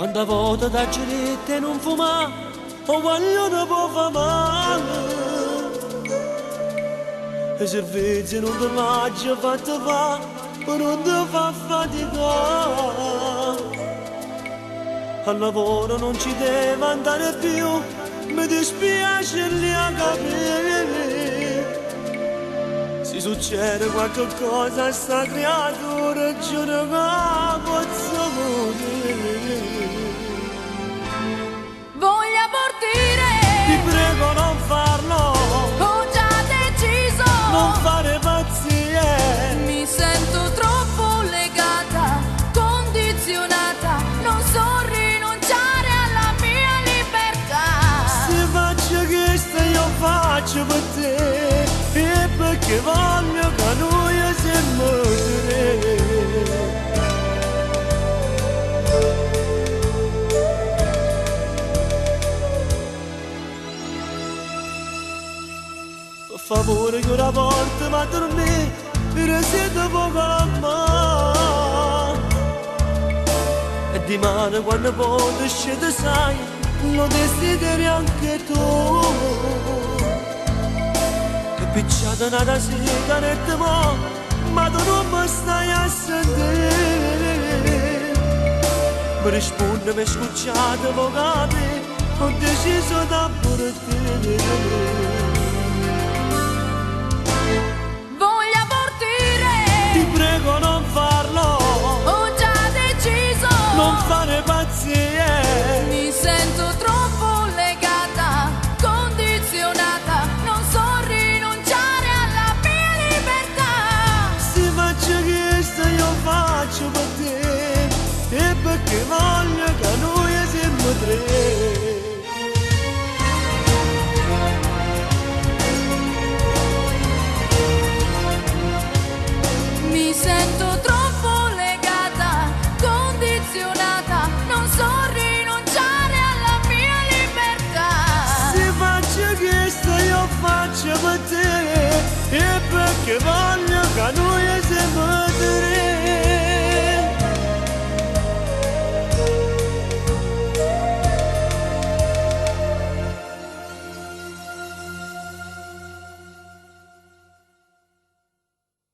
Quando volta da girette non fuma, o voglio non può fare male. E servizi non ti mangi, fatto fa, non ti fa faticare. Al lavoro non ci deve andare più, mi dispiace lì a capire. Se succede qualche cosa a sta creatura, giuro che posso morire. Voglio abortire, Ti prego non farlo, ho già deciso. non fare pazzie. Mi sento troppo legata, condizionata, non so rinunciare alla mia libertà. Se faccio questo io faccio per te, e perché voglio che lui si muore. Per favore che una volta ma dormire, mi sento poco a me. E di mano quando poi scende sai, lo desideri anche tu. E picciata una sigaretta ma tu non mi stai a sentire. Mi risponde, mi scucciate, mo capi, ho deciso da pure te. Voglio abortire, Ti prego non farlo, ho già deciso. non fare pazzie.